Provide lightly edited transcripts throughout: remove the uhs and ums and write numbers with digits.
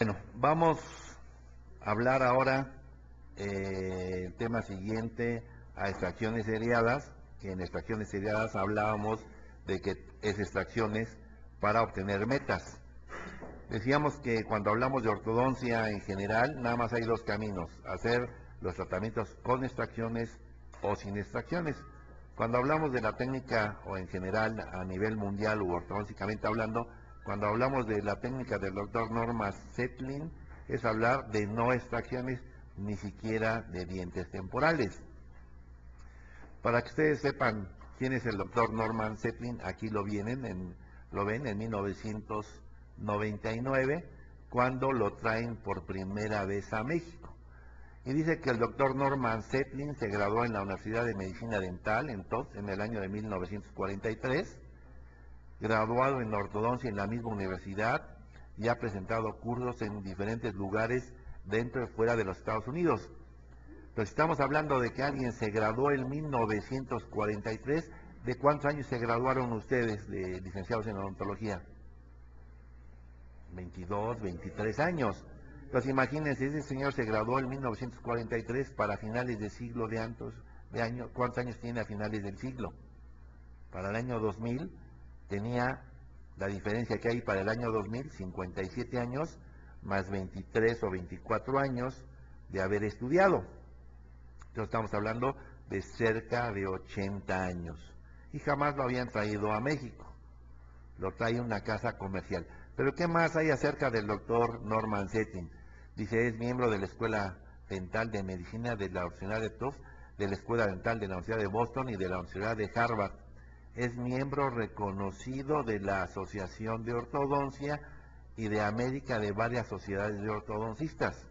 Bueno, vamos a hablar ahora el tema siguiente a extracciones seriadas, que en extracciones seriadas hablábamos de que es extracciones para obtener metas. Decíamos que cuando hablamos de ortodoncia en general, nada más hay dos caminos: hacer los tratamientos con extracciones o sin extracciones. Cuando hablamos de la técnica, o en general a nivel mundial u ortodóncicamente hablando, cuando hablamos de la técnica del doctor Norman Zetlin, es hablar de no extracciones, ni siquiera de dientes temporales. Para que ustedes sepan quién es el doctor Norman Zetlin, aquí lo ven en 1999, cuando lo traen por primera vez a México. Y dice que el doctor Norman Zetlin se graduó en la Universidad de Medicina Dental en el año de 1943, graduado en ortodoncia en la misma universidad, y ha presentado cursos en diferentes lugares dentro y fuera de los Estados Unidos. Pero si estamos hablando de que alguien se graduó en 1943, ¿de cuántos años se graduaron ustedes de licenciados en odontología? 22, 23 años. Entonces imagínense, ese señor se graduó en 1943 para finales del siglo de año. ¿Cuántos años tiene a finales del siglo? Para el año 2000 tenía la diferencia que hay para el año 2000, 57 años, más 23 o 24 años de haber estudiado. Entonces estamos hablando de cerca de 80 años. Y jamás lo habían traído a México. Lo trae una casa comercial. Pero ¿qué más hay acerca del doctor Norman Zetlin? Dice, es miembro de la Escuela Dental de Medicina de la Universidad de Tufts, de la Escuela Dental de la Universidad de Boston y de la Universidad de Harvard. Es miembro reconocido de la Asociación de Ortodoncia y de América de varias sociedades de ortodoncistas.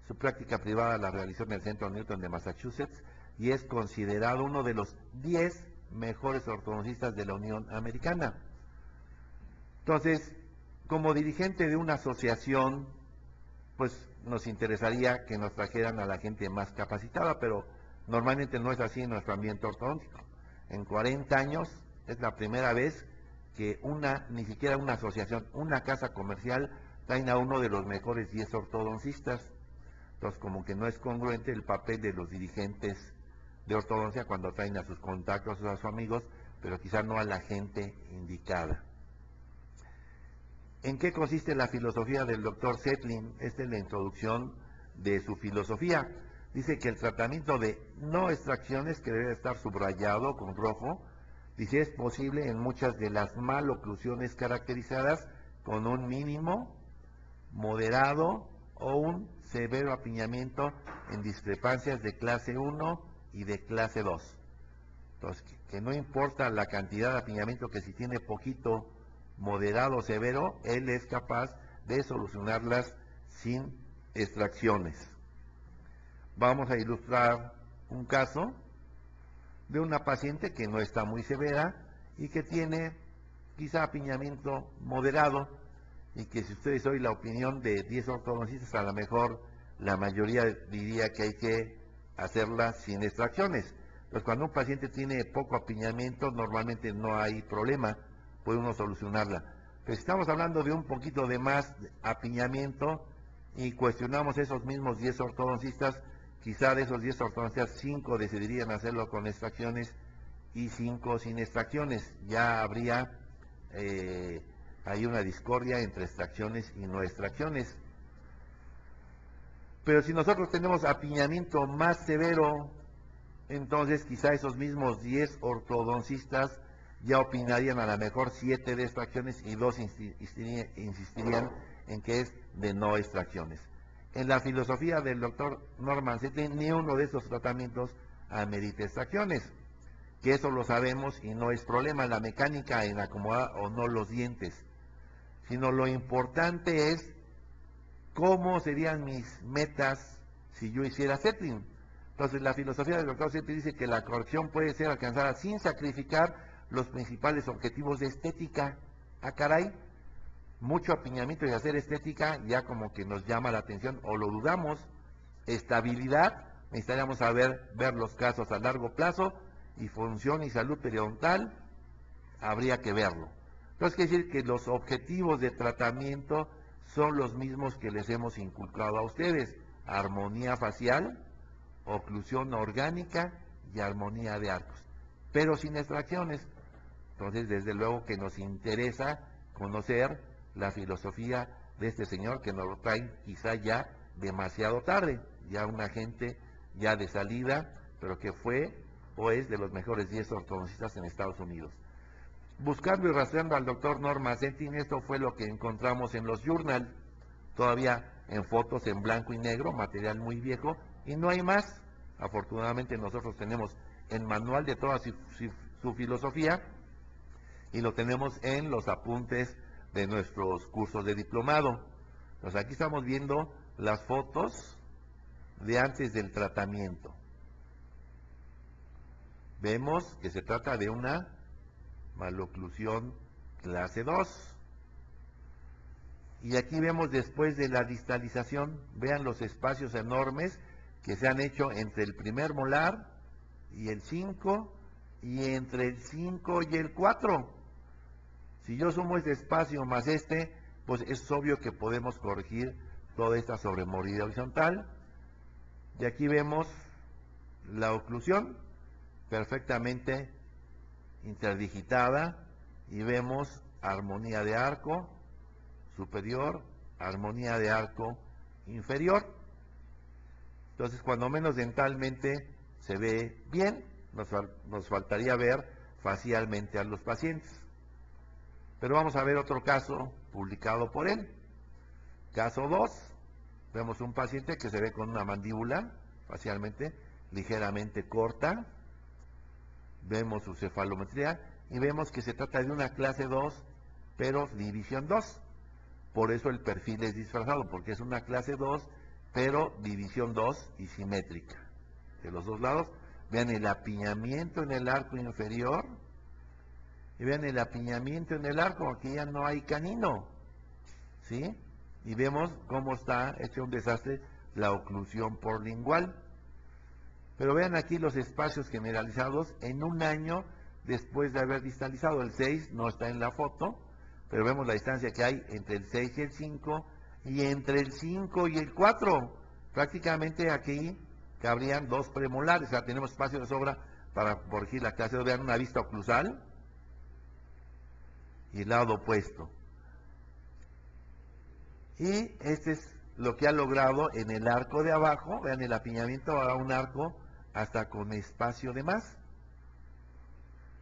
Su práctica privada la realizó en el Centro Newton de Massachusetts y es considerado uno de los 10 mejores ortodoncistas de la Unión Americana. Entonces, como dirigente de una asociación, pues nos interesaría que nos trajeran a la gente más capacitada, pero normalmente no es así en nuestro ambiente ortodóntico. En 40 años es la primera vez que ni siquiera una asociación, una casa comercial, traen a uno de los mejores 10 ortodoncistas. Entonces, como que no es congruente el papel de los dirigentes de ortodoncia cuando traen a sus contactos o a sus amigos, pero quizá no a la gente indicada. ¿En qué consiste la filosofía del doctor Zetlin? Esta es la introducción de su filosofía. Dice que el tratamiento de no extracciones, que debe estar subrayado con rojo, dice, es posible en muchas de las maloclusiones caracterizadas con un mínimo, moderado o un severo apiñamiento en discrepancias de clase 1 y de clase 2. Entonces, que no importa la cantidad de apiñamiento, que si tiene poquito, moderado o severo, él es capaz de solucionarlas sin extracciones. Vamos a ilustrar un caso de una paciente que no está muy severa y que tiene quizá apiñamiento moderado, y que si ustedes oyen la opinión de 10 ortodoncistas, a lo mejor la mayoría diría que hay que hacerla sin extracciones. Pues cuando un paciente tiene poco apiñamiento, normalmente no hay problema, puede uno solucionarla. Pero si estamos hablando de un poquito de más apiñamiento y cuestionamos esos mismos 10 ortodoncistas, quizá de esos 10 ortodoncistas, 5 decidirían hacerlo con extracciones y 5 sin extracciones. Ya habría hay una discordia entre extracciones y no extracciones. Pero si nosotros tenemos apiñamiento más severo, entonces quizá esos mismos 10 ortodoncistas ya opinarían a lo mejor 7 de extracciones y 2 insistirían en que es de no extracciones. En la filosofía del doctor Norman Zetlin, ni uno de estos tratamientos amerita extracciones, que eso lo sabemos y no es problema la mecánica en acomodar o no los dientes, sino lo importante es cómo serían mis metas si yo hiciera Zetlin. Entonces la filosofía del doctor Zetlin dice que la corrección puede ser alcanzada sin sacrificar los principales objetivos de estética. Ah, caray, mucho apiñamiento y hacer estética ya como que nos llama la atención o lo dudamos. Estabilidad, necesitaríamos ver los casos a largo plazo, y función y salud periodontal, habría que verlo. Entonces quiere decir que los objetivos de tratamiento son los mismos que les hemos inculcado a ustedes: armonía facial, oclusión orgánica y armonía de arcos, pero sin extracciones. Entonces, desde luego que nos interesa conocer la filosofía de este señor, que nos lo trae quizá ya demasiado tarde, ya una gente ya de salida, pero que fue o es de los mejores 10 ortodoncistas en Estados Unidos. Buscando y rastreando al doctor Norma Sentin, esto fue lo que encontramos en los journal, todavía en fotos en blanco y negro, material muy viejo, y no hay más. Afortunadamente nosotros tenemos el manual de toda su filosofía, y lo tenemos en los apuntes de nuestros cursos de diplomado. Pues aquí estamos viendo las fotos de antes del tratamiento. Vemos que se trata de una maloclusión clase 2. Y aquí vemos después de la distalización, vean los espacios enormes que se han hecho entre el primer molar y el 5, y entre el 5 y el 4. Si yo sumo este espacio más este, pues es obvio que podemos corregir toda esta sobremordida horizontal. Y aquí vemos la oclusión perfectamente interdigitada, y vemos armonía de arco superior, armonía de arco inferior. Entonces, cuando menos dentalmente se ve bien, nos faltaría ver facialmente a los pacientes. Pero vamos a ver otro caso publicado por él. Caso 2, vemos un paciente que se ve con una mandíbula facialmente ligeramente corta. Vemos su cefalometría y vemos que se trata de una clase 2, pero división 2. Por eso el perfil es disfrazado, porque es una clase 2, pero división 2 y simétrica. De los dos lados, vean el apiñamiento en el arco inferior, y vean el apiñamiento en el arco, aquí ya no hay canino, ¿sí? Y vemos cómo está hecho un desastre la oclusión porlingual. Pero vean aquí los espacios generalizados en un año después de haber distalizado. El 6 no está en la foto, pero vemos la distancia que hay entre el 6 y el 5, y entre el 5 y el 4. Prácticamente aquí cabrían 2 premolares, o sea, tenemos espacio de sobra para corregir la clase 2. Vean una vista oclusal y el lado opuesto. Y este es lo que ha logrado en el arco de abajo. Vean el apiñamiento a un arco hasta con espacio de más.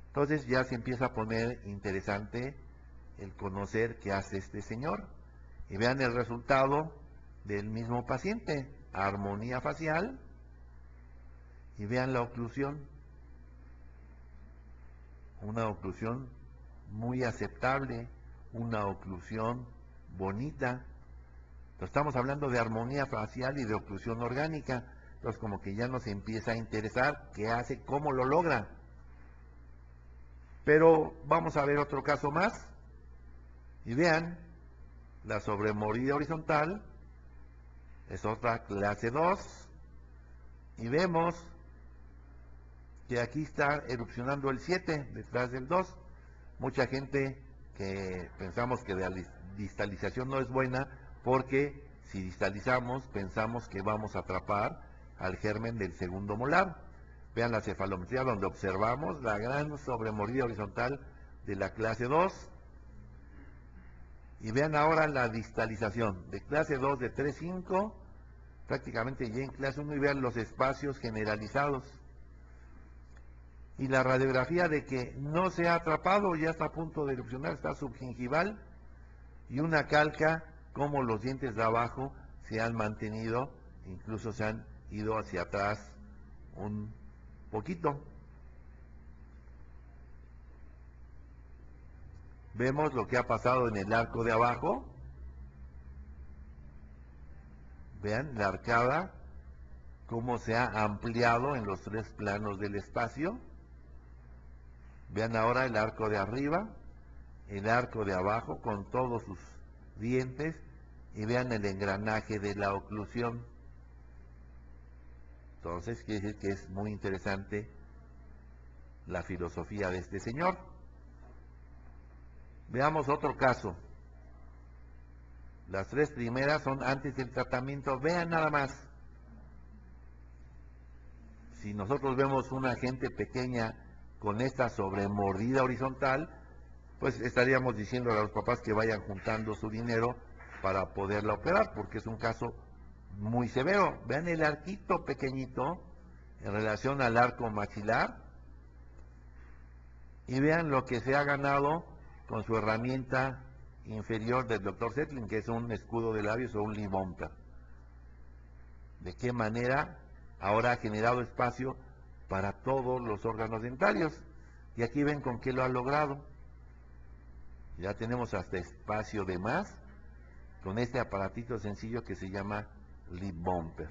Entonces ya se empieza a poner interesante el conocer qué hace este señor. Y vean el resultado del mismo paciente: armonía facial, y vean la oclusión, una oclusión muy aceptable, una oclusión bonita. Entonces, estamos hablando de armonía facial y de oclusión orgánica. Entonces, como que ya nos empieza a interesar qué hace, cómo lo logra. Pero vamos a ver otro caso más. Y vean, la sobremordida horizontal es otra clase 2. Y vemos que aquí está erupcionando el 7 detrás del 2. Mucha gente que pensamos que la distalización no es buena, porque si distalizamos pensamos que vamos a atrapar al germen del segundo molar. Vean la cefalometría, donde observamos la gran sobremordida horizontal de la clase 2. Y vean ahora la distalización de clase 2 de 3,5, prácticamente ya en clase 1, y vean los espacios generalizados. Y la radiografía de que no se ha atrapado, ya está a punto de erupcionar, está subgingival, y una calca como los dientes de abajo se han mantenido, incluso se han ido hacia atrás un poquito. Vemos lo que ha pasado en el arco de abajo. Vean la arcada, cómo se ha ampliado en los 3 planos del espacio. Vean ahora el arco de arriba, el arco de abajo con todos sus dientes, y vean el engranaje de la oclusión. Entonces quiere decir que es muy interesante la filosofía de este señor. Veamos otro caso. Las 3 primeras son antes del tratamiento. Vean nada más. Si nosotros vemos una gente pequeña con esta sobremordida horizontal, pues estaríamos diciendo a los papás que vayan juntando su dinero para poderla operar, porque es un caso muy severo. Vean el arquito pequeñito en relación al arco maxilar y vean lo que se ha ganado con su herramienta inferior del Dr. Zetlin, que es un escudo de labios o un lip bumper. De qué manera ahora ha generado espacio para todos los órganos dentarios. Y aquí ven con qué lo ha logrado. Ya tenemos hasta espacio de más con este aparatito sencillo que se llama lip bumper.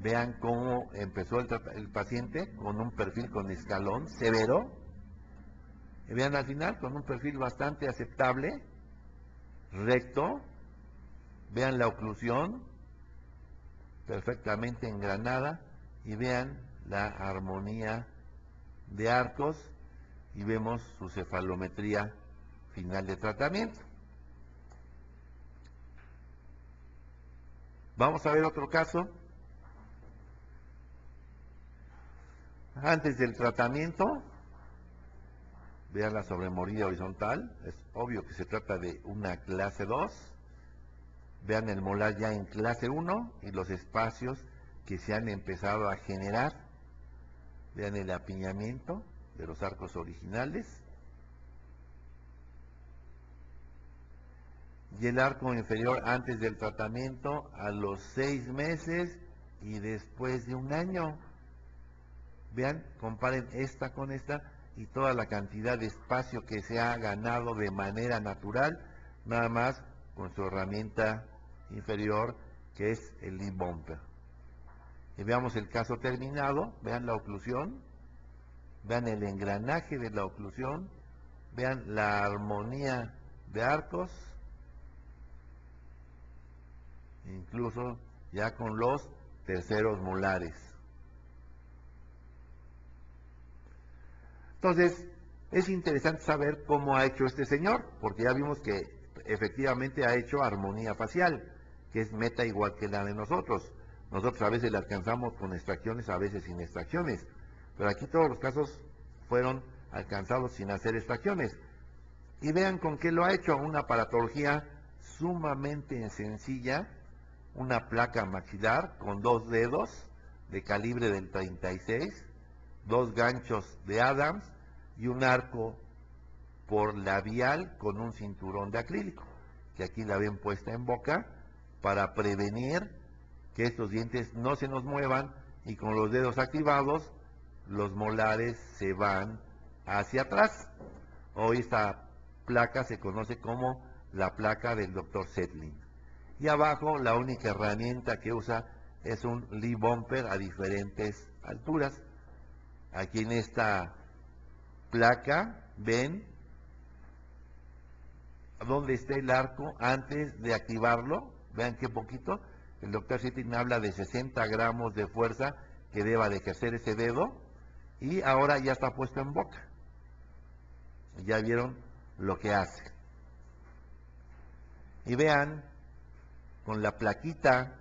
Vean cómo empezó el paciente con un perfil con escalón severo. Y vean al final con un perfil bastante aceptable, recto. Vean la oclusión perfectamente engranada y vean la armonía de arcos y vemos su cefalometría final de tratamiento. Vamos a ver otro caso. Antes del tratamiento, vean la sobremordida horizontal, es obvio que se trata de una clase 2. Vean el molar ya en clase 1 y los espacios que se han empezado a generar. Vean el apiñamiento de los arcos originales. Y el arco inferior antes del tratamiento a los 6 meses y después de un año. Vean, comparen esta con esta y toda la cantidad de espacio que se ha ganado de manera natural, nada más con su herramienta inferior, que es el lip bumper. Y veamos el caso terminado. Vean la oclusión, vean el engranaje de la oclusión, vean la armonía de arcos, incluso ya con los terceros molares. Entonces, es interesante saber cómo ha hecho este señor, porque ya vimos que efectivamente ha hecho armonía facial, que es meta igual que la de nosotros. Nosotros a veces la alcanzamos con extracciones, a veces sin extracciones, pero aquí todos los casos fueron alcanzados sin hacer extracciones. Y vean con qué lo ha hecho, una aparatología sumamente sencilla, una placa maxilar con 2 dedos de calibre del 36, 2 ganchos de Adams y un arco por labial con un cinturón de acrílico, que aquí la ven puesta en boca para prevenir que estos dientes no se nos muevan y con los dedos activados los molares se van hacia atrás. Hoy esta placa se conoce como la placa del Dr. Zetlin. Y abajo la única herramienta que usa es un lip bumper a diferentes alturas. Aquí en esta placa ven dónde está el arco antes de activarlo. Vean qué poquito. El Dr. Zetlin habla de 60 gramos de fuerza que deba de ejercer ese dedo y ahora ya está puesto en boca. Ya vieron lo que hace. Y vean, con la plaquita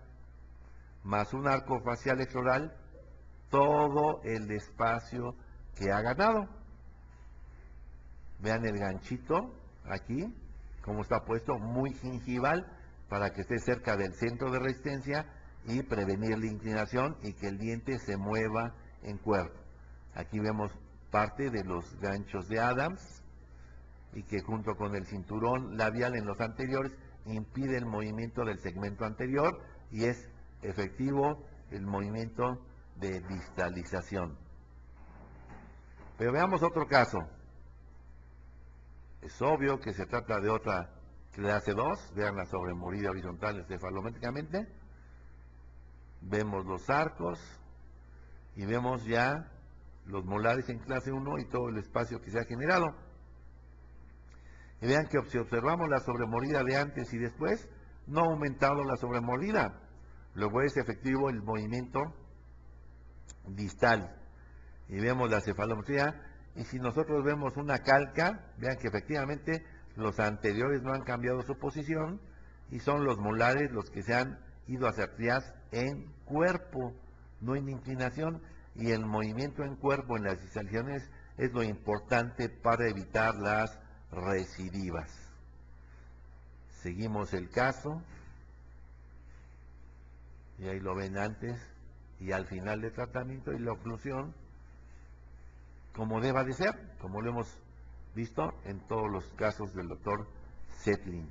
más un arco facial exoral, todo el espacio que ha ganado. Vean el ganchito aquí, como está puesto, muy gingival, para que esté cerca del centro de resistencia y prevenir la inclinación y que el diente se mueva en cuerpo. Aquí vemos parte de los ganchos de Adams y que junto con el cinturón labial en los anteriores impide el movimiento del segmento anterior y es efectivo el movimiento de distalización. Pero veamos otro caso. Es obvio que se trata de otra clase 2. Vean la sobremordida horizontal cefalométricamente. Vemos los arcos y vemos ya los molares en clase 1 y todo el espacio que se ha generado. Y vean que si observamos la sobremordida de antes y después, no ha aumentado la sobremordida. Luego es efectivo el movimiento distal. Y vemos la cefalometría. Y si nosotros vemos una calca, vean que efectivamente los anteriores no han cambiado su posición y son los molares los que se han ido hacia atrás en cuerpo, no en inclinación, y el movimiento en cuerpo en las distalizaciones es lo importante para evitar las recidivas. Seguimos el caso, y ahí lo ven antes y al final del tratamiento, y la oclusión como deba de ser, como lo hemos visto en todos los casos del doctor Zetlin.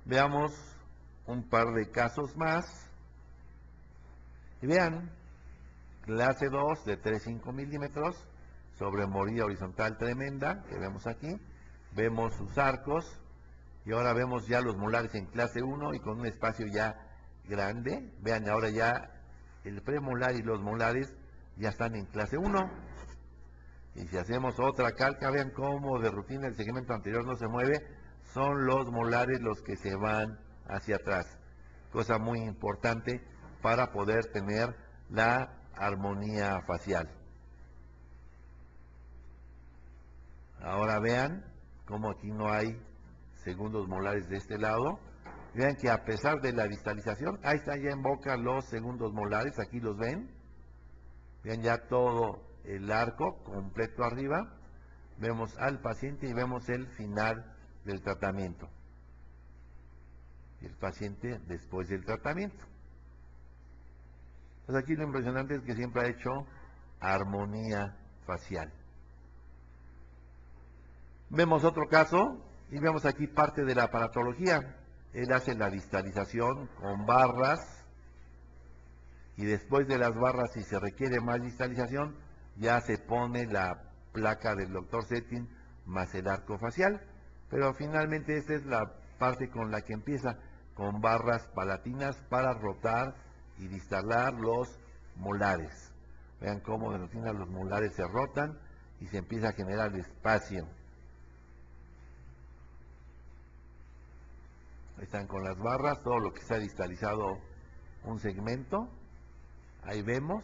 Veamos un par de casos más. Y vean, clase 2 de 3,5 milímetros, sobre mordida horizontal tremenda, que vemos aquí. Vemos sus arcos, y ahora vemos ya los molares en clase 1 y con un espacio ya grande. Vean, ahora ya el premolar y los molares ya están en clase 1. Y si hacemos otra calca, vean cómo de rutina el segmento anterior no se mueve, son los molares los que se van hacia atrás. Cosa muy importante para poder tener la armonía facial. Ahora vean cómo aquí no hay segundos molares de este lado. Vean que a pesar de la distalización, ahí están ya en boca los segundos molares, aquí los ven. Vean ya todo el arco completo arriba. Vemos al paciente y vemos el final del tratamiento. Y el paciente después del tratamiento. Pues aquí lo impresionante es que siempre ha hecho armonía facial. Vemos otro caso y vemos aquí parte de la aparatología. Él hace la distalización con barras y después de las barras, si se requiere más distalización, ya se pone la placa del doctor Zetlin más el arco facial. Pero finalmente esta es la parte con la que empieza, con barras palatinas para rotar y distalar los molares. Vean cómo de rutina los molares se rotan y se empieza a generar espacio. Ahí están con las barras, todo lo que se ha distalizado un segmento. Ahí vemos.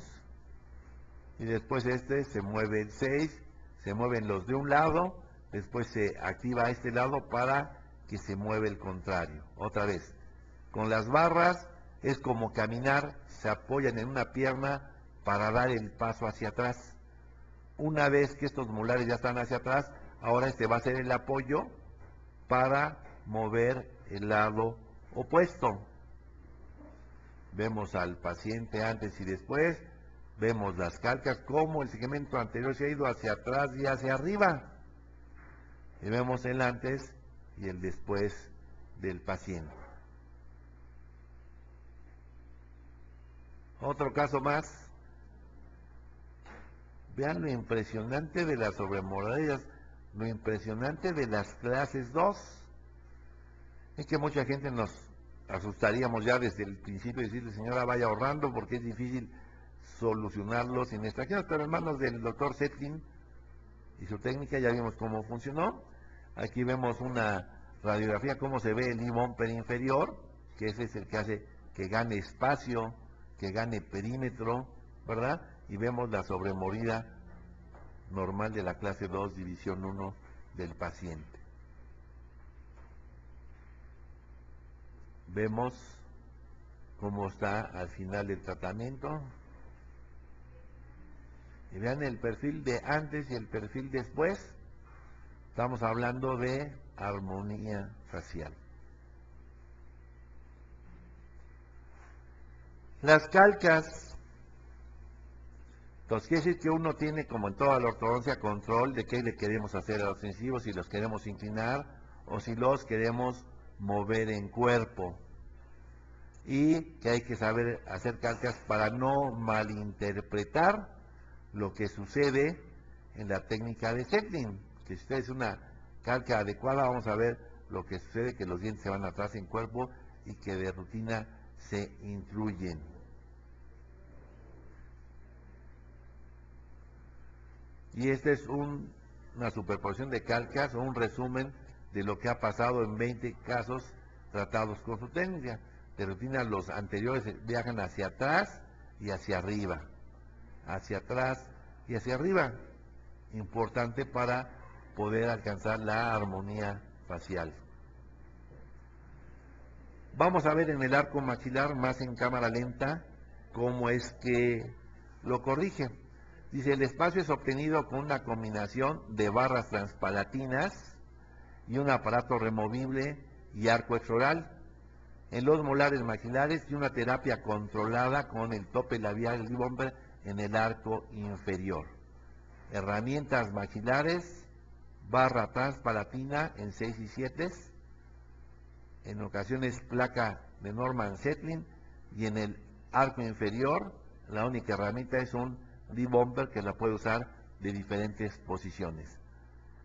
Y después se mueve el 6, se mueven los de un lado, después se activa este lado para que se mueva el contrario. Otra vez, con las barras es como caminar, se apoyan en una pierna para dar el paso hacia atrás. Una vez que estos molares ya están hacia atrás, ahora este va a ser el apoyo para mover el lado opuesto. Vemos al paciente antes y después, vemos las calcas, como el segmento anterior se ha ido hacia atrás y hacia arriba. Y vemos el antes y el después del paciente. Otro caso más. Vean lo impresionante de las sobremordidas, lo impresionante de las clases 2. Es que mucha gente nos asustaríamos ya desde el principio y decirle, señora, vaya ahorrando porque es difícil solucionarlo sin extracciones, pero en manos del doctor Zetlin y su técnica ya vimos cómo funcionó. Aquí vemos una radiografía, cómo se ve el bumper inferior, que ese es el que hace que gane espacio, que gane perímetro, ¿verdad? Y vemos la sobremordida normal de la clase 2, división 1 del paciente. Vemos cómo está al final del tratamiento. Y vean el perfil de antes y el perfil después. Estamos hablando de armonía facial. Las calcas. Entonces quiere decir que uno tiene, como en toda la ortodoncia, control de qué le queremos hacer a los incisivos, si los queremos inclinar o si los queremos mover en cuerpo. Y que hay que saber hacer calcas para no malinterpretar lo que sucede en la técnica de Zetlin. Que si usted es una calca adecuada, vamos a ver lo que sucede, que los dientes se van atrás en cuerpo y que de rutina se intruyen. Y esta es una superposición de calcas o un resumen de lo que ha pasado en 20 casos tratados con su técnica. De rutina los anteriores viajan hacia atrás y hacia arriba. Hacia atrás y hacia arriba. Importante para poder alcanzar la armonía facial. Vamos a ver en el arco maxilar, más en cámara lenta, cómo es que lo corrige. Dice, el espacio es obtenido con una combinación de barras transpalatinas y un aparato removible y arco exoral en los molares maxilares y una terapia controlada con el tope labial Lee Bomber en el arco inferior. Herramientas maxilares, barra transpalatina en 6 y 7, en ocasiones placa de Norman Zetlin, y en el arco inferior la única herramienta es un Lee Bomber que la puede usar de diferentes posiciones.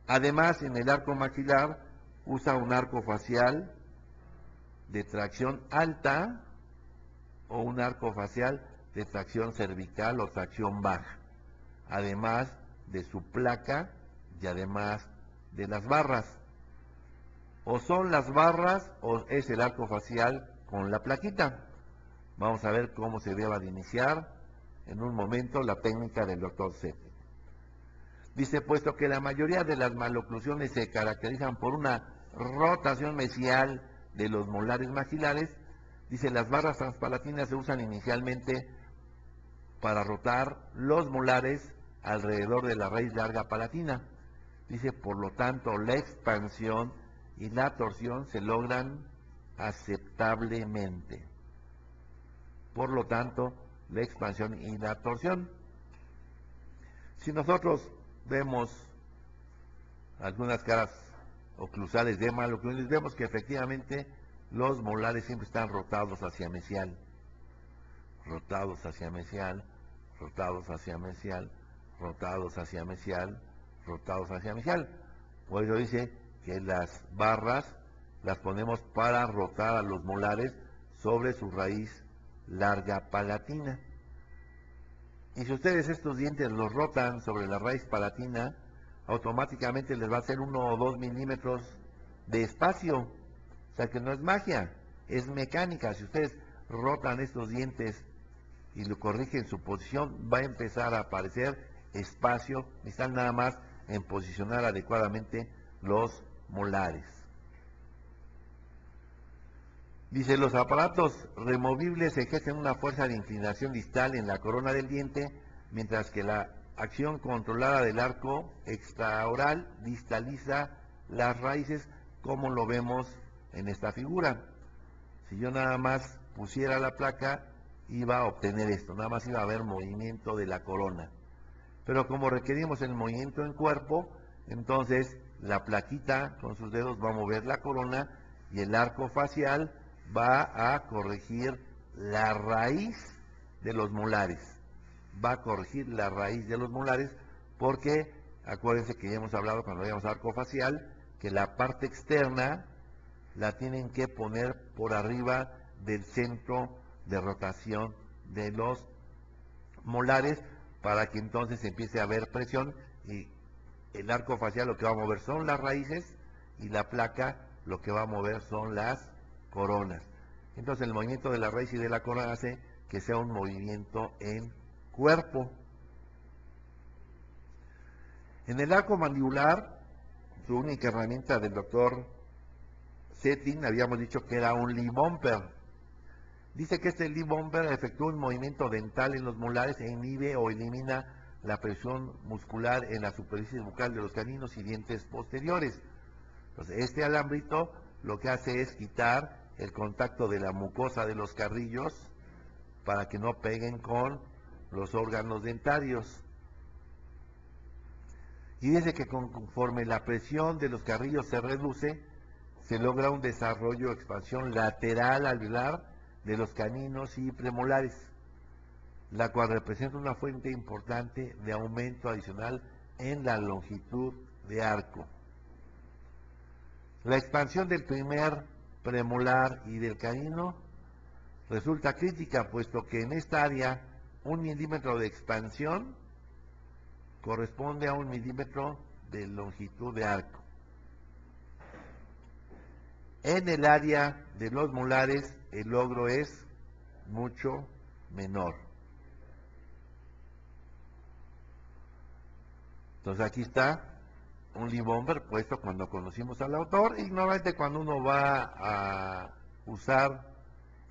Además, en el arco maxilar usa un arco facial de tracción alta o un arco facial de tracción cervical o tracción baja, además de su placa y además de las barras. O son las barras o es el arco facial con la plaquita. Vamos a ver cómo se debe de iniciar en un momento la técnica del Dr. Z. Dice, puesto que la mayoría de las maloclusiones se caracterizan por una rotación mesial de los molares maxilares, dice, las barras transpalatinas se usan inicialmente para rotar los molares alrededor de la raíz larga palatina. Dice, por lo tanto, la expansión y la torsión se logran aceptablemente. Por lo tanto, la expansión y la torsión. Si nosotros vemos algunas caras oclusales de maloclusiones, vemos que efectivamente los molares siempre están rotados hacia mesial, rotados hacia mesial, rotados hacia mesial, rotados hacia mesial, rotados hacia mesial. Por eso dice que las barras las ponemos para rotar a los molares sobre su raíz larga palatina. Y si ustedes estos dientes los rotan sobre la raíz palatina, automáticamente les va a hacer 1 o 2 milímetros de espacio. O sea que no es magia, es mecánica. Si ustedes rotan estos dientes y lo corrigen su posición, va a empezar a aparecer espacio. Están nada más en posicionar adecuadamente los molares. Dice, los aparatos removibles ejercen una fuerza de inclinación distal en la corona del diente, mientras que la acción controlada del arco extraoral distaliza las raíces, como lo vemos en esta figura. Si yo nada más pusiera la placa, iba a obtener esto, nada más iba a haber movimiento de la corona. Pero como requerimos el movimiento en cuerpo, entonces la plaquita con sus dedos va a mover la corona y el arco facial va a corregir la raíz de los molares. Va a corregir la raíz de los molares porque, acuérdense que ya hemos hablado cuando veíamos arco facial, que la parte externa la tienen que poner por arriba del centro de rotación de los molares para que entonces empiece a haber presión y el arco facial lo que va a mover son las raíces y la placa lo que va a mover son las coronas. Entonces el movimiento de la raíz y de la corona hace que sea un movimiento en cuerpo. En el arco mandibular, su única herramienta del doctor Zetlin, habíamos dicho que era un Lee Bomber. Dice que este Lee Bomber efectúa un movimiento dental en los molares e inhibe o elimina la presión muscular en la superficie bucal de los caninos y dientes posteriores. Entonces, este alambrito lo que hace es quitar el contacto de la mucosa de los carrillos para que no peguen con los órganos dentarios. Y dice que conforme la presión de los carrillos se reduce, se logra un desarrollo o expansión lateral alveolar de los caninos y premolares, la cual representa una fuente importante de aumento adicional en la longitud de arco. La expansión del primer premolar y del canino resulta crítica, puesto que en esta área 1 milímetro de expansión corresponde a 1 milímetro de longitud de arco. En el área de los molares el logro es mucho menor. Entonces aquí está un Lee Bomber puesto cuando conocimos al autor, y normalmente cuando uno va a usar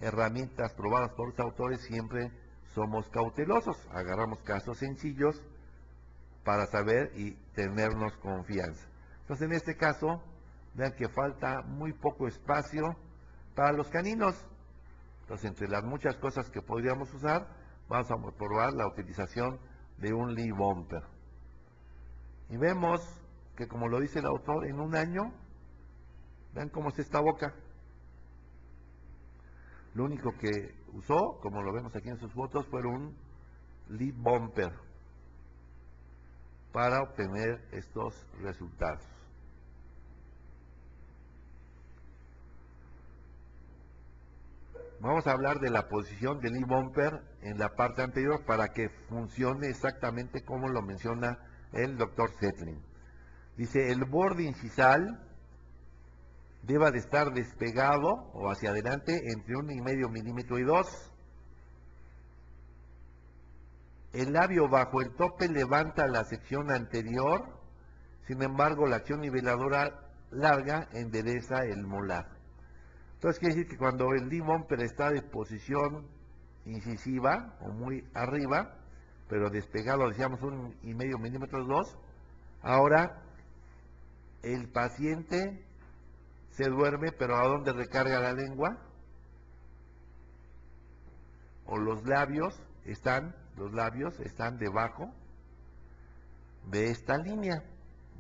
herramientas probadas por los autores siempre somos cautelosos, agarramos casos sencillos para saber y tenernos confianza. Entonces en este caso, vean que falta muy poco espacio para los caninos. Entonces entre las muchas cosas que podríamos usar, vamos a probar la utilización de un Lee Bomber. Y vemos que, como lo dice el autor, en un año, vean cómo es esta boca. Lo único que usó, como lo vemos aquí en sus fotos, fue un Lee Bomber para obtener estos resultados. Vamos a hablar de la posición del Lee Bomber en la parte anterior para que funcione exactamente como lo menciona el doctor Zetlin. Dice, el borde incisal deba de estar despegado o hacia adelante entre 1,5 milímetros y 2. El labio bajo el tope levanta la sección anterior, sin embargo la acción niveladora larga endereza el molar. Entonces quiere decir que cuando el Lee Bomber está de posición incisiva o muy arriba, pero despegado, decíamos 1,5 milímetros 2, ahora el paciente se duerme, pero ¿a dónde recarga la lengua? O los labios están debajo de esta línea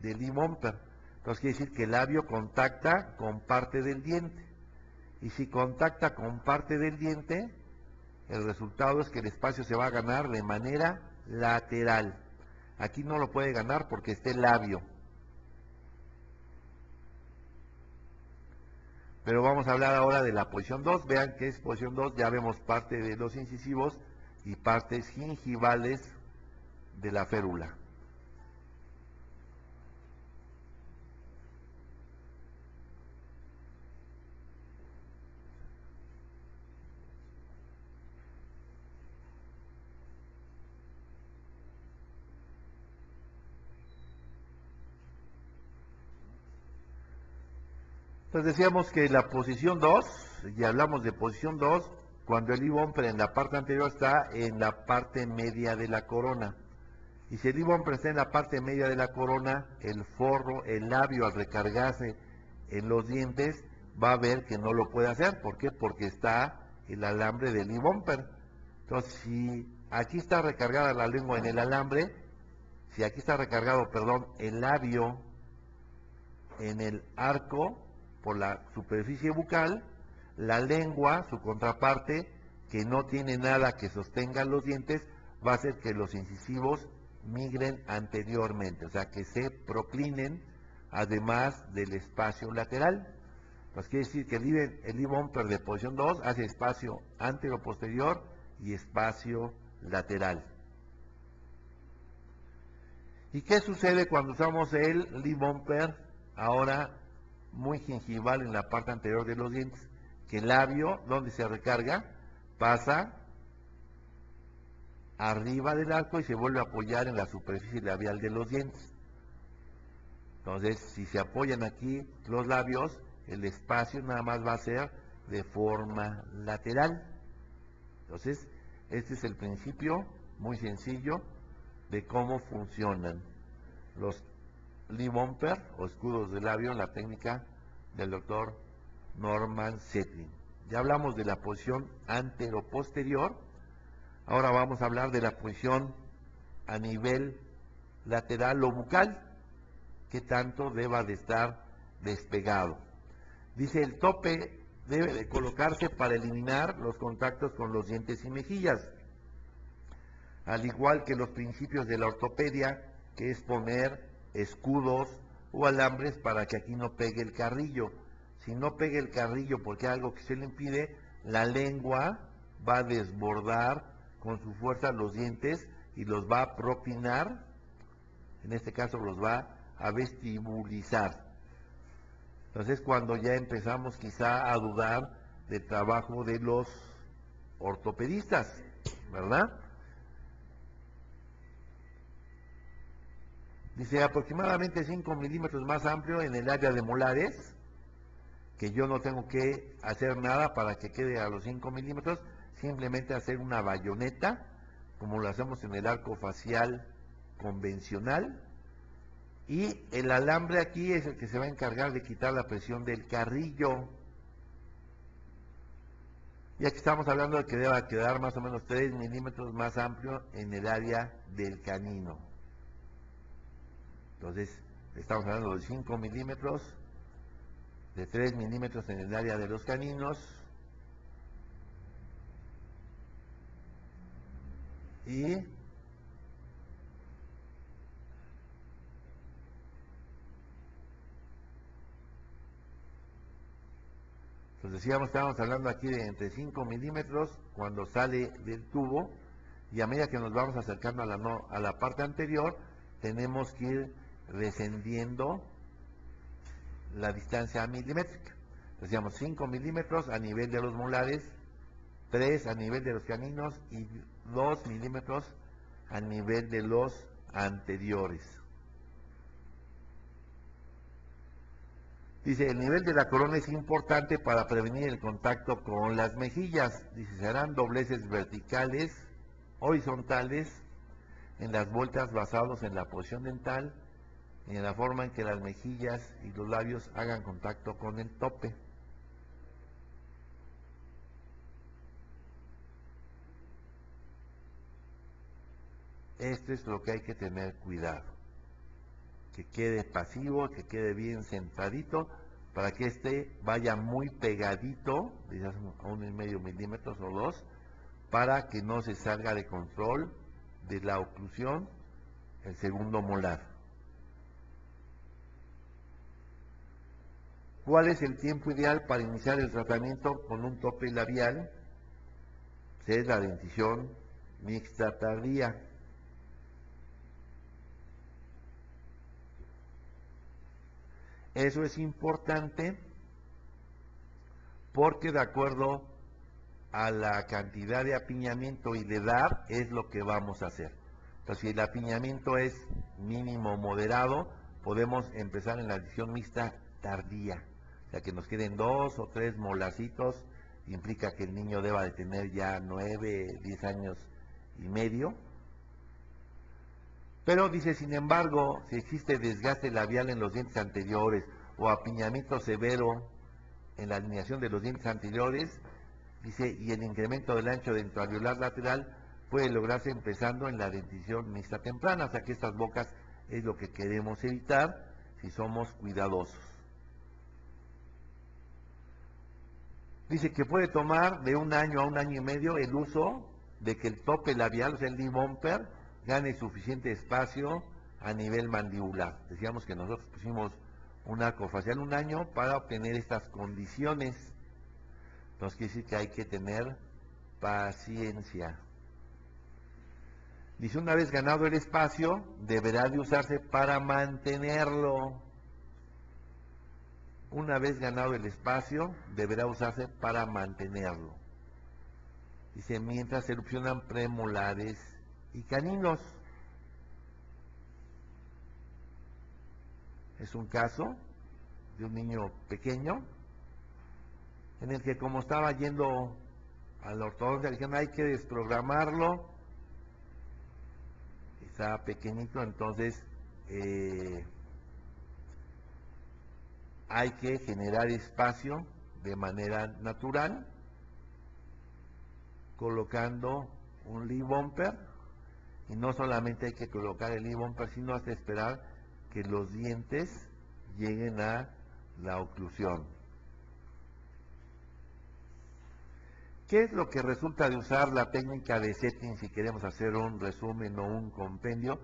del Lee Bomber. Entonces quiere decir que el labio contacta con parte del diente. Y si contacta con parte del diente, el resultado es que el espacio se va a ganar de manera lateral. Aquí no lo puede ganar porque está el labio. Pero vamos a hablar ahora de la posición 2. Vean que es posición 2, ya vemos parte de los incisivos y partes gingivales de la férula. Entonces decíamos que la posición 2, y hablamos de posición 2, cuando el Lee Bomber en la parte anterior está en la parte media de la corona. Y si el Lee Bomber está en la parte media de la corona, el forro, el labio al recargarse en los dientes, va a ver que no lo puede hacer. ¿Por qué? Porque está el alambre del Lee Bomber. Entonces, si aquí está recargada la lengua en el alambre, si aquí está recargado, perdón, el labio en el arco por la superficie bucal, la lengua, su contraparte, que no tiene nada que sostenga los dientes, va a hacer que los incisivos migren anteriormente, o sea, que se proclinen además del espacio lateral. Pues quiere decir que el Lee Bomber de posición 2 hace espacio antero-posterior y espacio lateral. ¿Y qué sucede cuando usamos el Lee Bomber ahora muy gingival en la parte anterior de los dientes? Que el labio, donde se recarga, pasa arriba del arco y se vuelve a apoyar en la superficie labial de los dientes. Entonces, si se apoyan aquí los labios, el espacio nada más va a ser de forma lateral. Entonces, este es el principio muy sencillo de cómo funcionan los Lee Bomber o escudos de labio en la técnica del doctor Norman Zetlin. Ya hablamos de la posición antero-posterior, ahora vamos a hablar de la posición a nivel lateral o bucal, que tanto deba de estar despegado. Dice, el tope debe de colocarse para eliminar los contactos con los dientes y mejillas, al igual que los principios de la ortopedia, que es poner escudos o alambres para que aquí no pegue el carrillo. Si no pegue el carrillo porque hay algo que se le impide, la lengua va a desbordar con su fuerza los dientes y los va a propinar, en este caso los va a vestibulizar. Entonces cuando ya empezamos quizá a dudar del trabajo de los ortopedistas, ¿verdad? Dice aproximadamente 5 milímetros más amplio en el área de molares, que yo no tengo que hacer nada para que quede a los 5 milímetros, simplemente hacer una bayoneta, como lo hacemos en el arco facial convencional, y el alambre aquí es el que se va a encargar de quitar la presión del carrillo. Y aquí estamos hablando de que deba quedar más o menos 3 milímetros más amplio en el área del canino. Entonces, estamos hablando de 5 milímetros, de 3 milímetros en el área de los caninos, y pues decíamos, estábamos hablando aquí de entre 5 milímetros cuando sale del tubo, y a medida que nos vamos acercando a la parte anterior, tenemos que ir descendiendo la distancia milimétrica. Decíamos 5 milímetros a nivel de los molares, 3 a nivel de los caninos y 2 milímetros a nivel de los anteriores. Dice, el nivel de la corona es importante para prevenir el contacto con las mejillas. Dice, se harán dobleces verticales, horizontales, en las vueltas basados en la posición dental y en la forma en que las mejillas y los labios hagan contacto con el tope. Esto es lo que hay que tener cuidado. Que quede pasivo, que quede bien centradito, para que este vaya muy pegadito, quizás a 1,5 milímetros o 2, para que no se salga de control de la oclusión el segundo molar. ¿Cuál es el tiempo ideal para iniciar el tratamiento con un tope labial? Es la dentición mixta tardía. Eso es importante porque de acuerdo a la cantidad de apiñamiento y de edad es lo que vamos a hacer. Entonces, si el apiñamiento es mínimo moderado, podemos empezar en la dentición mixta tardía. O sea, que nos queden 2 o 3 molarcitos, implica que el niño deba de tener ya 9, 10 años y medio. Pero dice, sin embargo, si existe desgaste labial en los dientes anteriores o apiñamiento severo en la alineación de los dientes anteriores, dice, y el incremento del ancho dentoalveolar lateral puede lograrse empezando en la dentición mixta temprana. O sea que estas bocas es lo que queremos evitar si somos cuidadosos. Dice que puede tomar de 1 año a 1 año y medio el uso de que el tope labial, o sea el lip bumper, gane suficiente espacio a nivel mandibular. Decíamos que nosotros pusimos un arco facial 1 año para obtener estas condiciones. Entonces quiere decir que hay que tener paciencia. Dice, una vez ganado el espacio, deberá de usarse para mantenerlo. Una vez ganado el espacio, deberá usarse para mantenerlo. Dice, mientras se erupcionan premolares y caninos. Es un caso de un niño pequeño en el que, como estaba yendo a la ortodoncia, le dijeron hay que desprogramarlo. Estaba pequeñito, entonces hay que generar espacio de manera natural, colocando un lip bumper. Y no solamente hay que colocar el lip bumper, sino hasta esperar que los dientes lleguen a la oclusión. ¿Qué es lo que resulta de usar la técnica de setting? Si queremos hacer un resumen o un compendio,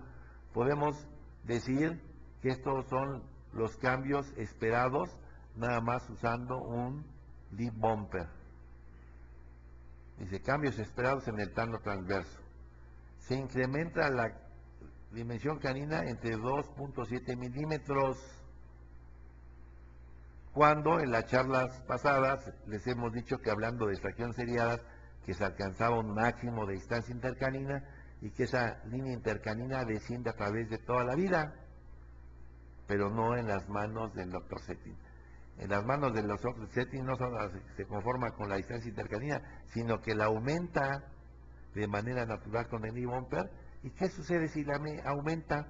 podemos decir que estos son los cambios esperados nada más usando un lip bumper. Dice, cambios esperados en el tano transverso. Se incrementa la dimensión canina entre 2.7 milímetros. Cuando en las charlas pasadas les hemos dicho que hablando de extracciones seriadas, que se alcanzaba un máximo de distancia intercanina y que esa línea intercanina desciende a través de toda la vida. pero no en las manos del doctor Zetlin. En las manos del doctor Zetlin no se conforma con la distancia intercanina, sino que la aumenta de manera natural con el E-bumper. ¿Y qué sucede si la aumenta?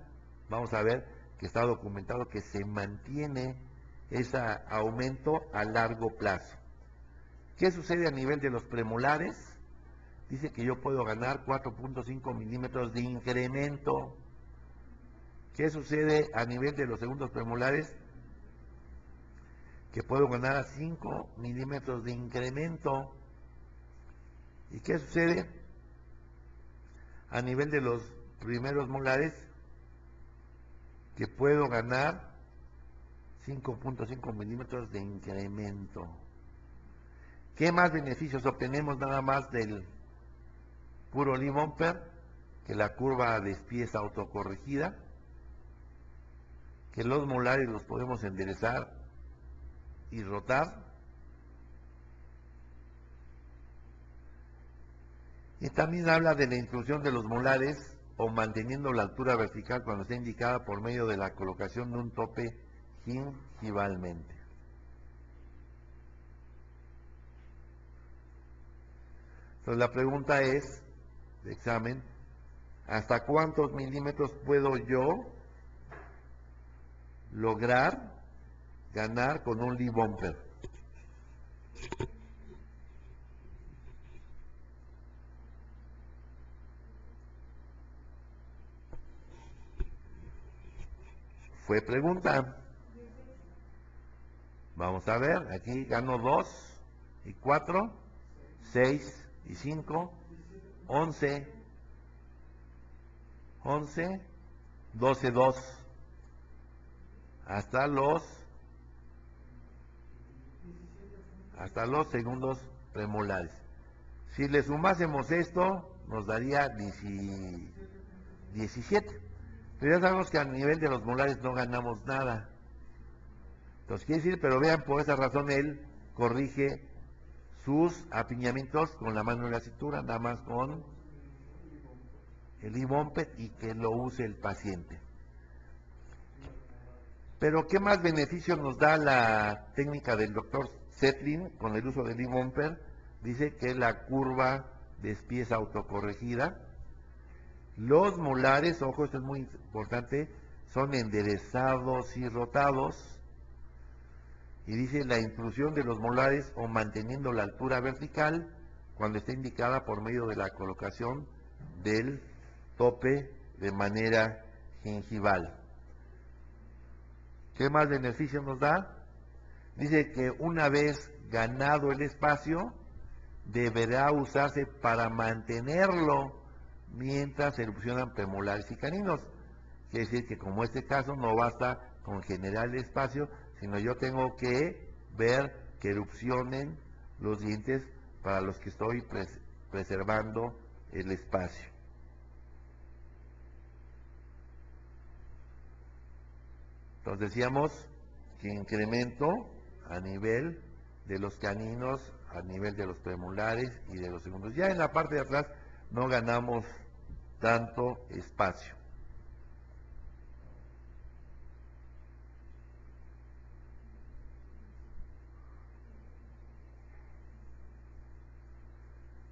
Vamos a ver que está documentado que se mantiene ese aumento a largo plazo. ¿Qué sucede a nivel de los premolares? Dice que yo puedo ganar 4.5 milímetros de incremento. ¿Qué sucede a nivel de los segundos premolares? Que puedo ganar a 5 milímetros de incremento. ¿Y qué sucede a nivel de los primeros molares? Que puedo ganar 5.5 milímetros de incremento. ¿Qué más beneficios obtenemos nada más del puro E-bumper? Que la curva de espies autocorregida, que los molares los podemos enderezar y rotar, y también habla de la intrusión de los molares o manteniendo la altura vertical cuando está indicada por medio de la colocación de un tope gingivalmente. Entonces la pregunta es, de examen, ¿hasta cuántos milímetros puedo yo lograr ganar con un E-bumper? Fue pregunta. Vamos a ver, aquí gano 2 y 4, 6 y 5, 11, 11, 12, 2, hasta los segundos premolares. Si le sumásemos esto, nos daría 17. Pero ya sabemos que a nivel de los molares no ganamos nada. Entonces quiere decir, pero vean, por esa razón él corrige sus apiñamientos con la mano en la cintura, nada más con el E-bumper, y que lo use el paciente. Pero ¿qué más beneficio nos da la técnica del doctor Zetlin con el uso del E-bumper? Dice que la curva de espies autocorregida, los molares, ojo, esto es muy importante, son enderezados y rotados. Y dice la intrusión de los molares o manteniendo la altura vertical cuando está indicada por medio de la colocación del tope de manera gingival. ¿Qué más beneficio nos da? Dice que una vez ganado el espacio, deberá usarse para mantenerlo mientras se erupcionan premolares y caninos. Quiere decir que como este caso no basta con generar el espacio, sino yo tengo que ver que erupcionen los dientes para los que estoy preservando el espacio. Entonces decíamos que incremento a nivel de los caninos, a nivel de los premolares y de los segundos. Ya en la parte de atrás no ganamos tanto espacio.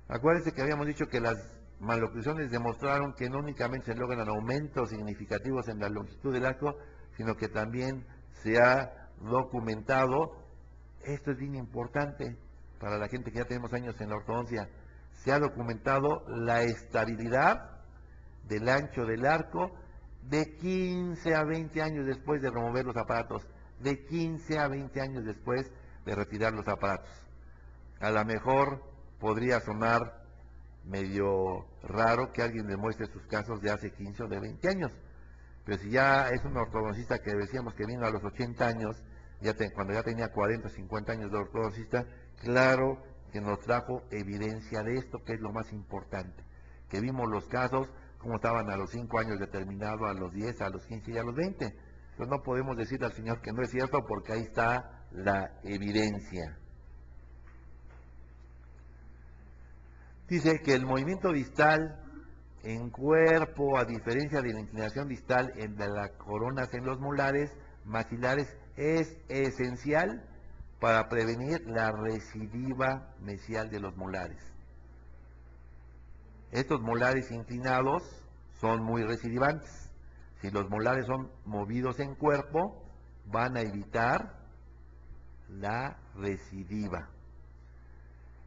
Acuérdense que habíamos dicho que las maloclusiones demostraron que no únicamente se logran aumentos significativos en la longitud del arco, sino que también se ha documentado, esto es bien importante para la gente que ya tenemos años en la ortodoncia, se ha documentado la estabilidad del ancho del arco de 15 a 20 años después de remover los aparatos, de 15 a 20 años después de retirar los aparatos. A lo mejor podría sonar medio raro que alguien demuestre sus casos de hace 15 o de 20 años, pero si ya es un ortodoncista que decíamos que vino a los 80 años, cuando ya tenía 40 o 50 años de ortodoncista, claro que nos trajo evidencia de esto, que es lo más importante, que vimos los casos, cómo estaban a los 5 años determinados, a los 10, a los 15 y a los 20. Entonces no podemos decirle al señor que no es cierto, porque ahí está la evidencia. Dice que el movimiento distal en cuerpo, a diferencia de la inclinación distal en las coronas en los molares, maxilares es esencial para prevenir la recidiva mesial de los molares. Estos molares inclinados son muy recidivantes. Si los molares son movidos en cuerpo, van a evitar la recidiva.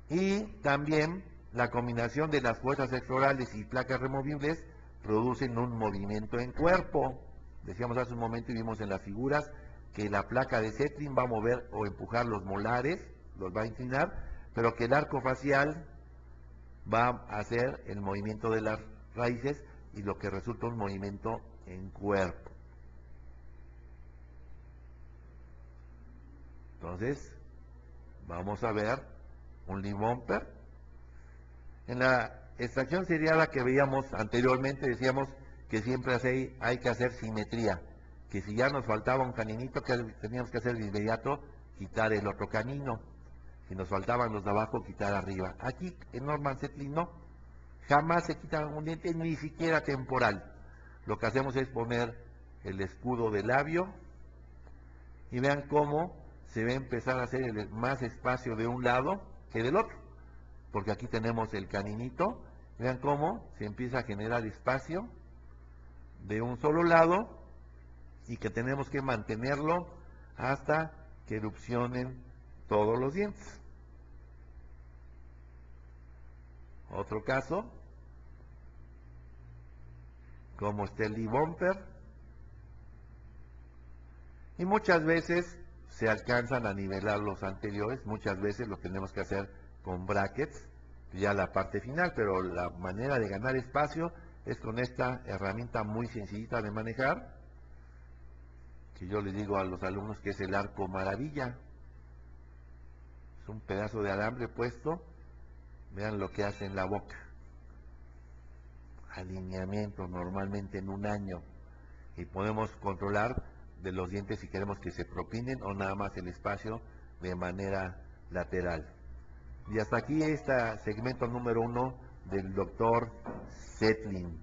Y también la combinación de las fuerzas exorales y placas removibles producen un movimiento en cuerpo. Decíamos hace un momento y vimos en las figuras que la placa de Zetlin va a mover o empujar los molares, los va a inclinar, pero que el arco facial va a hacer el movimiento de las raíces y lo que resulta un movimiento en cuerpo. Entonces, vamos a ver un lip bumper. En la extracción seriada que veíamos anteriormente decíamos que siempre hay que hacer simetría, que si ya nos faltaba un caninito, que teníamos que hacer de inmediato, quitar el otro canino. Si nos faltaban los de abajo, quitar arriba. Aquí en Norman Zetlin no, jamás se quita un diente, ni siquiera temporal. Lo que hacemos es poner el escudo de labio y vean cómo se va a empezar a hacer más espacio de un lado que del otro, porque aquí tenemos el caninito. Vean cómo se empieza a generar espacio de un solo lado y que tenemos que mantenerlo hasta que erupcionen todos los dientes. Otro caso, como está el lip bumper, y muchas veces se alcanzan a nivelar los anteriores, muchas veces lo tenemos que hacer con brackets, ya la parte final, pero la manera de ganar espacio es con esta herramienta muy sencillita de manejar, que yo les digo a los alumnos que es el arco maravilla. Es un pedazo de alambre puesto, vean lo que hace en la boca. Alineamiento normalmente en un año, y podemos controlar de los dientes si queremos que se propinen o nada más el espacio de manera lateral. Y hasta aquí este segmento número 1 del doctor Zetlin.